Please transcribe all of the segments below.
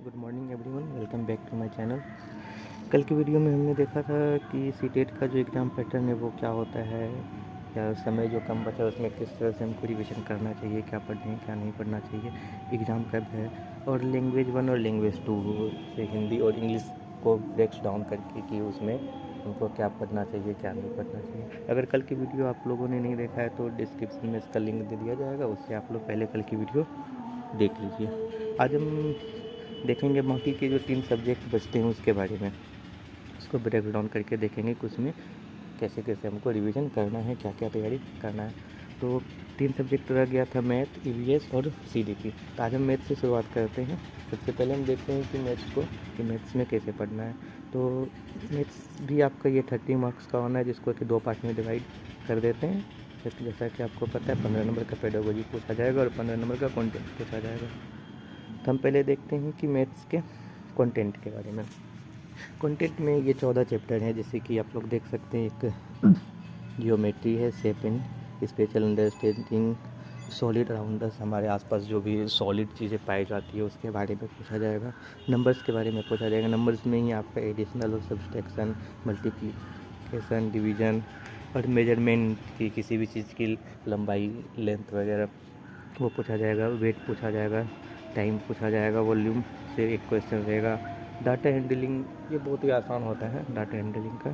Good morning everyone, welcome back to my channel. कल की video में हमने देखा था कि सीटेट का जो एग्ज़ाम पैटर्न है वो क्या होता है, या समय जो कम बचा उसमें किस तरह से हमको रिविज़न करना चाहिए, क्या पढ़ें क्या नहीं पढ़ना चाहिए, एग्ज़ाम कब है, और लैंग्वेज 1 और लैंग्वेज 2 से हिंदी और इंग्लिश को ब्रेक्स डाउन करके कि उसमें हमको क्या पढ़ना चाहिए क्या नहीं पढ़ना चाहिए। अगर कल की वीडियो आप लोगों ने नहीं देखा है तो डिस्क्रिप्शन में इसका लिंक दे दिया जाएगा, उससे आप लोग पहले कल की वीडियो देख लीजिए। आज हम देखेंगे बाकी के जो 3 सब्जेक्ट बचते हैं उसके बारे में, उसको ब्रेक डाउन करके देखेंगे कि उसमें कैसे कैसे हमको रिवीजन करना है, क्या क्या तैयारी करना है। तो 3 सब्जेक्ट रह गया था, मैथ, ईवीएस और सीडीपी। तो आज हम मैथ से शुरुआत करते हैं। सबसे पहले हम देखते हैं कि मैथ्स में कैसे पढ़ना है। तो मैथ्स भी आपका ये 30 मार्क्स का होना है, जिसको कि 2 पार्ट में डिवाइड कर देते हैं। जैसा कि आपको पता है 15 नंबर का पेडागोजी पूछा जाएगा और 15 नंबर का कंटेंट पूछा जाएगा। तो हम पहले देखते हैं कि मैथ्स के कंटेंट के बारे में। कंटेंट में ये 14 चैप्टर हैं, जैसे कि आप लोग देख सकते हैं। एक जियोमेट्री है, shape and special understanding, solid around us, हमारे आसपास जो भी सॉलिड चीज़ें पाई जाती है उसके बारे में पूछा जाएगा। नंबर्स के बारे में पूछा जाएगा। नंबर्स में ही आपका एडिशनल और सब्सट्रैक्शन, मल्टीप्लिकेशन, डिवीजन और मेजरमेंट की किसी भी चीज़ की लंबाई, लेंथ वगैरह वो पूछा जाएगा। वेट पूछा जाएगा, टाइम पूछा जाएगा, वॉल्यूम से एक क्वेश्चन रहेगा। डाटा हैंडलिंग ये बहुत ही आसान होता है। डाटा हैंडलिंग का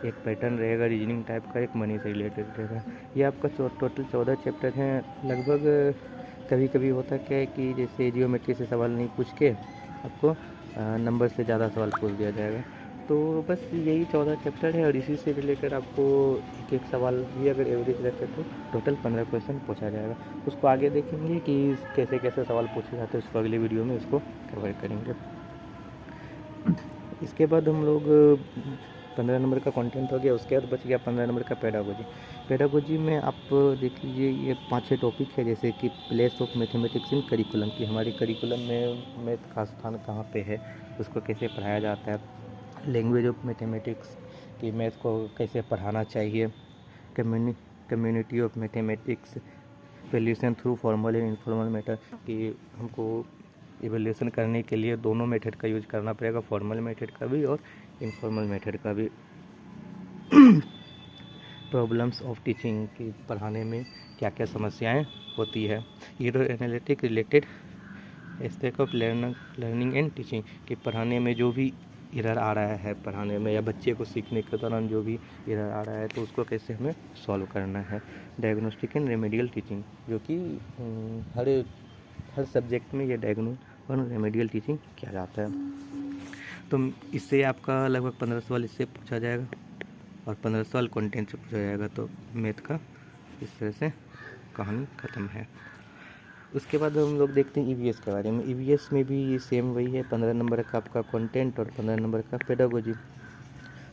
एक पैटर्न रहेगा, रीजनिंग टाइप का, एक मनी से रिलेटेड रहेगा। ये आपका टोटल 14 चैप्टर हैं। लगभग कभी कभी होता क्या है कि जैसे जियोमेट्री से सवाल नहीं पूछ के आपको नंबर से ज़्यादा सवाल पूछ दिया जाएगा। तो बस यही 14 चैप्टर है और इसी से रिलेटेड आपको एक एक सवाल भी अगर एवरेज रखे तो टोटल 15 क्वेश्चन पूछा जाएगा। उसको आगे देखेंगे कि कैसे कैसे सवाल पूछे जाते हैं, उसको अगले वीडियो में उसको कवर करेंगे। इसके बाद हम लोग 15 नंबर का कंटेंट हो गया। उसके बाद बच गया 15 नंबर का पेडागोजी। पेडागोजी में आप देख लीजिए, ये 5-6 टॉपिक है, जैसे कि place of mathematics in curriculum, की हमारे करिकुलम में मैथ का स्थान कहाँ पे है, उसको कैसे पढ़ाया जाता है। लैंग्वेज ऑफ मैथमेटिक्स कि मैथ को कैसे पढ़ाना चाहिए। Community of mathematics, valuation through formal and informal method, कि हमको इवैल्यूएशन करने के लिए दोनों मेथड का यूज करना पड़ेगा, फॉर्मल मेथड का भी और इनफॉर्मल मेथड का भी। प्रॉब्लम्स ऑफ टीचिंग की पढ़ाने में क्या क्या समस्याएं होती है। Error analytic related aspect of learning and teaching, कि पढ़ाने में जो भी एरर आ रहा है पढ़ाने में या बच्चे को सीखने के दौरान जो भी एरर आ रहा है तो उसको कैसे हमें सॉल्व करना है। डायग्नोस्टिक एंड रेमेडियल टीचिंग, जो कि हर सब्जेक्ट में ये डायग्नोस और रेमेडियल टीचिंग किया जाता है। तो इससे आपका लगभग 15 सवाल इससे पूछा जाएगा और 15 सवाल कंटेंट से पूछा जाएगा। तो मैथ का इस तरह से कहानी ख़त्म है। उसके बाद हम लोग देखते हैं ईवीएस के बारे में। ईवीएस में भी सेम वही है, 15 नंबर का आपका कंटेंट और 15 नंबर का पेडागोजी।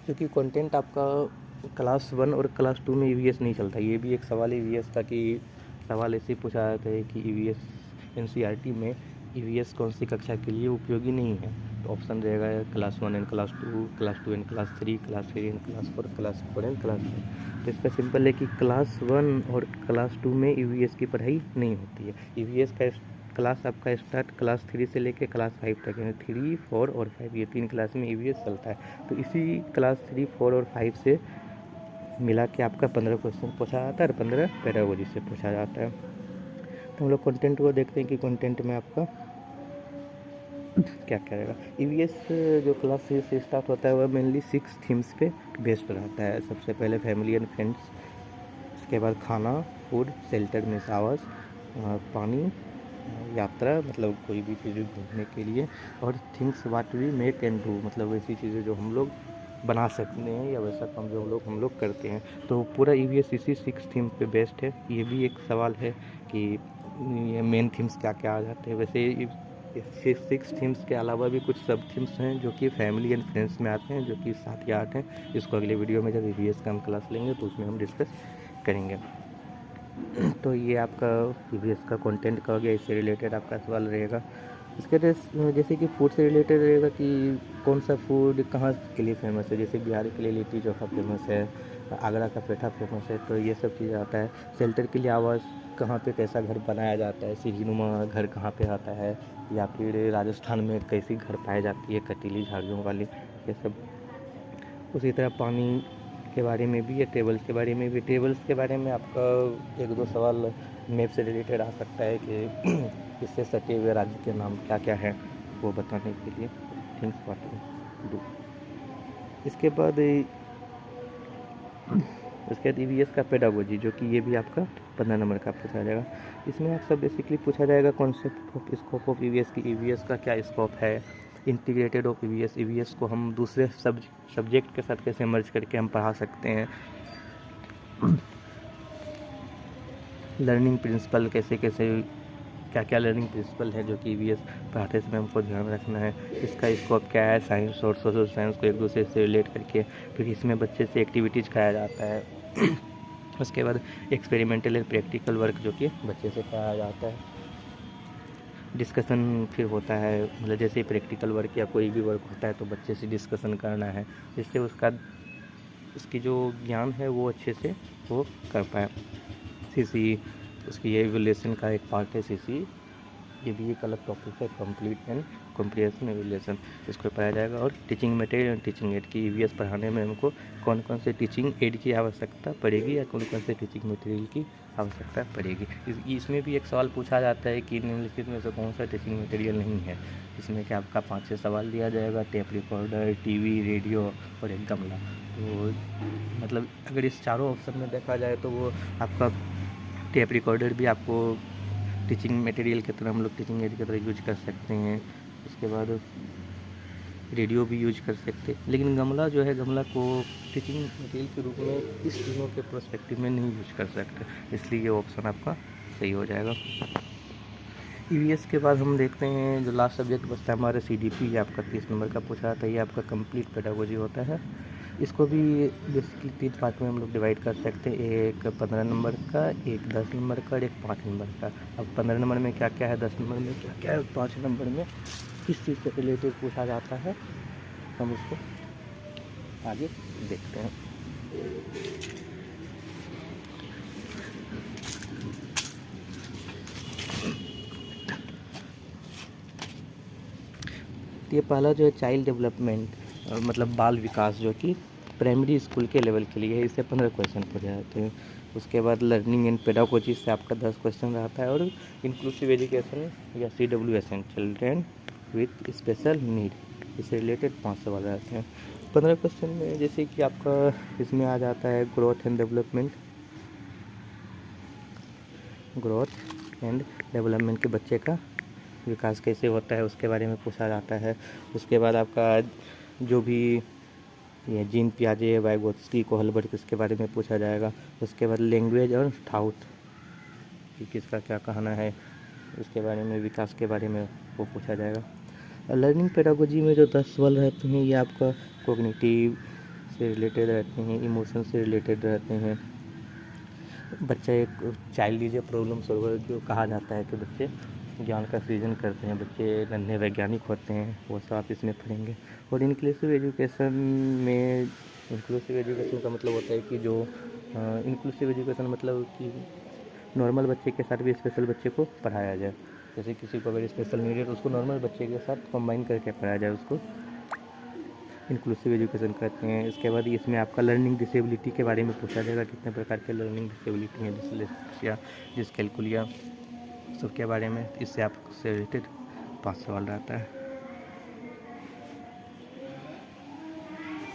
क्योंकि कंटेंट आपका क्लास 1 और क्लास 2 में ईवीएस नहीं चलता। ये भी एक सवाल ईवीएस का, कि सवाल ऐसे पूछा जाता है कि ईवीएस एनसीईआरटी में ईवीएस कौन सी कक्षा के लिए उपयोगी नहीं है। तो ऑप्शन रहेगा class 1 and class 2, class 2 and class 3, class 3 and class 4, class 4 and class 5। तो इसका सिंपल है कि क्लास 1 और क्लास 2 में ईवीएस की पढ़ाई नहीं होती है। ईवीएस का क्लास आपका स्टार्ट क्लास 3 से लेकर क्लास 5 तक है। 3, 4 और 5 ये 3 क्लास में ईवीएस चलता है। तो इसी क्लास 3, 4 और 5 से मिला के आपका 15 क्वेश्चन पूछा जाता है और 15 पेडागोजी से पूछा जाता है। तो हम लोग कंटेंट को देखते हैं कि कंटेंट में आपका क्या क्या रहेगा। ईवीएस जो क्लास 3 से स्टार्ट होता है वह मेनली 6 थीम्स पे बेस्ड रहता है। सबसे पहले फैमिली एंड फ्रेंड्स, इसके बाद खाना, फूड, शेल्टर में आवास, पानी, यात्रा मतलब कोई भी चीज़ घूमने के लिए, और things what we make and do, मतलब वैसी चीज़ें जो हम लोग बना सकते हैं या वैसा काम जो हम लोग करते हैं। तो पूरा ईवीएस इसी 6 थीम पे बेस्ड है। ये भी एक सवाल है कि ये मेन थीम्स क्या क्या आ जाते हैं। वैसे 6 थीम्स के अलावा भी कुछ सब थीम्स हैं जो कि फैमिली एंड फ्रेंड्स में आते हैं, जो कि 7 या 8 हैं। इसको अगले वीडियो में जब ईवीएस का हम क्लास लेंगे तो उसमें हम डिस्कस करेंगे। तो ये आपका ईवीएस का कंटेंट का हो गया, इससे रिलेटेड आपका सवाल रहेगा। इसके जैसे कि फूड से रिलेटेड रहेगा कि कौन सा फूड कहाँ के लिए फेमस है। जैसे बिहार के लिए लिट्टी चोखा फेमस है, आगरा का पेठा फेमस है, तो ये सब चीज़ आता है। शेल्टर के लिए आवास कहाँ पे कैसा घर बनाया जाता है, सीढ़ीनुमा घर कहाँ पे आता है, या फिर राजस्थान में कैसी घर पाई जाती है कटीली झाड़ियों वाली, ये सब। उसी तरह पानी के बारे में भी है, टेबल्स के बारे में भी। टेबल्स के बारे में आपका 1-2 सवाल मैप से रिलेटेड आ सकता है कि इससे सटे हुए राज्य के नाम क्या क्या हैं, वो बताने के लिए। Things what to do. इसके बाद ईवीएस का पेडागोजी, जो कि ये भी आपका 15 नंबर का पूछा जाएगा। इसमें आपसे बेसिकली पूछा जाएगा concept of scope of EVS की, ईवीएस का क्या स्कोप है, इंटीग्रेटेड ऑफ ईवीएस, ईवीएस को हम दूसरे सब्जेक्ट के साथ कैसे मर्ज करके हम पढ़ा सकते हैं, लर्निंग प्रिंसिपल कैसे कैसे क्या क्या लर्निंग प्रिंसिपल है जो कि ईवीएस पढ़ाते समय हमको ध्यान रखना है, इसका स्कोप क्या है, साइंस और सोशल साइंस को एक दूसरे से रिलेट करके। फिर इसमें बच्चे से एक्टिविटीज़ कराया जाता है। उसके बाद एक्सपेरिमेंटल एंड प्रैक्टिकल वर्क जो कि बच्चे से कराया जाता है। डिस्कशन फिर होता है, मतलब जैसे प्रैक्टिकल वर्क या कोई भी वर्क होता है तो बच्चे से डिस्कशन करना है, जिससे उसकी जो ज्ञान है वो अच्छे से वो कर पाए। सीसी उसकी ये एवल्यूशन का एक पार्ट है। सीसी ये भी एक अलग टॉपिक है, कंप्लीट एंड कॉम्प्रिहेंशन एवल्यूशन, इसको पढ़ाया जाएगा। और teaching material and teaching add की ईवीएस पढ़ाने में हमको कौन कौन से टीचिंग एड की आवश्यकता पड़ेगी या कौन कौन से टीचिंग मटेरियल की आवश्यकता पड़ेगी। इसमें भी एक सवाल पूछा जाता है कि निम्नलिखित में से कौन सा टीचिंग मटेरियल नहीं है। इसमें क्या आपका 5-6 सवाल दिया जाएगा, टेप रिकॉर्डर, टीवी, रेडियो और एक गमला। तो मतलब अगर इस चारों ऑप्शन में देखा जाए तो वो आपका टेप रिकॉर्डर भी आपको टीचिंग मटेरियल की तरह, हम लोग टीचिंग एड की तरह यूज कर सकते हैं। उसके बाद रेडियो भी यूज कर सकते हैं, लेकिन गमला जो है, गमला को टीचिंग मटेरियल के रूप में इस तीनों के पर्सपेक्टिव में नहीं यूज कर सकते, इसलिए ये ऑप्शन आपका सही हो जाएगा। ईवीएस के बाद हम देखते हैं जो लास्ट सब्जेक्ट बचता है हमारे सीडीपी, आपका 30 नंबर का पूछा था। ये आपका कंप्लीट पेडागोजी होता है। इसको भी बेसिकली 3 पार्ट में हम लोग डिवाइड कर सकते हैं, एक 15 नंबर का, एक 10 नंबर का और एक 5 नंबर का। अब 15 नंबर में क्या क्या है, 10 नंबर में क्या क्या है, 5 नंबर में किस चीज़ से रिलेटेड पूछा जाता है, हम उसको आगे देखते हैं। ये पहला जो है चाइल्ड डेवलपमेंट, मतलब बाल विकास, जो कि प्राइमरी स्कूल के लेवल के लिए है, इससे 15 क्वेश्चन पूछे जाते हैं। उसके बाद लर्निंग एंड पेडागोजी से आपका 10 क्वेश्चन रहता है, और इंक्लूसिव एजुकेशन या CWSN, children with special need, इससे रिलेटेड 5 सवाल रहते हैं 15 क्वेश्चन में। जैसे कि आपका इसमें आ जाता है ग्रोथ एंड डेवलपमेंट, के बच्चे का विकास कैसे होता है उसके बारे में पूछा जाता है। उसके बाद आपका जो भी ये जीन पियाजे, वाइगोत्स्की, कोहलबर्ग, इसके बारे में पूछा जाएगा। उसके बाद लैंग्वेज और थाउट कि किसका क्या कहना है, उसके बारे में, विकास के बारे में वो पूछा जाएगा। लर्निंग पेडागोजी में जो 10 सवाल रहते हैं ये आपका कोग्निटिव से रिलेटेड रहते हैं, इमोशन से रिलेटेड रहते हैं। बच्चा एक child is a problem solver जो कहा जाता है कि बच्चे ज्ञान का सृजन करते हैं, बच्चे नन्हे वैज्ञानिक होते हैं, वो सब आप इसमें पढ़ेंगे। और इंक्लूसिव एजुकेशन में, इंक्लूसिव एजुकेशन का मतलब होता है कि जो इंक्लूसिव एजुकेशन मतलब कि नॉर्मल बच्चे के साथ भी स्पेशल बच्चे को पढ़ाया जाए। जैसे किसी को अगर स्पेशल नीड है तो उसको नॉर्मल बच्चे के साथ कंबाइन करके पढ़ाया जाए, उसको इंक्लूसिव एजुकेशन कहते हैं। इसके बाद इसमें आपका लर्निंग डिसेबिलिटी के बारे में पूछा जाएगा, कितने प्रकार के लर्निंग डिसेबिलिटी हैं, डिसलेक्सिया, डिसकैल्कुलिया, सबके बारे में। इससे आपसे रिलेटेड 5 सवाल रहता है।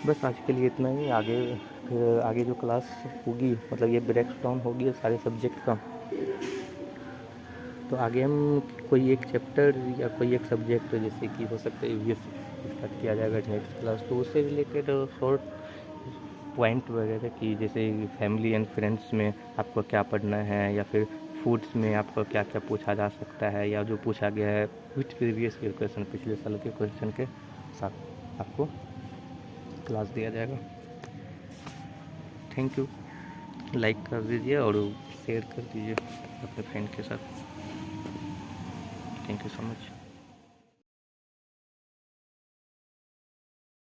बस आज के लिए इतना ही। फिर आगे जो क्लास होगी, मतलब ये ब्रेक डाउन होगी सारे सब्जेक्ट का, तो आगे हम कोई एक चैप्टर या कोई एक सब्जेक्ट, जैसे कि हो सकता है ईवीएस स्टार्ट किया जाएगा नेक्स्ट क्लास, तो उससे रिलेटेड शॉर्ट पॉइंट वगैरह की, जैसे फैमिली एंड फ्रेंड्स में आपको क्या पढ़ना है, या फिर फूड्स में आपको क्या क्या पूछा जा सकता है, या जो पूछा गया है विथ प्रीवियस ईयर क्वेश्चन, पिछले साल के क्वेश्चन के साथ आपको क्लास दिया जाएगा। Thank you. लाइक कर दीजिए और शेयर कर दीजिए अपने फ्रेंड के साथ। Thank you so much.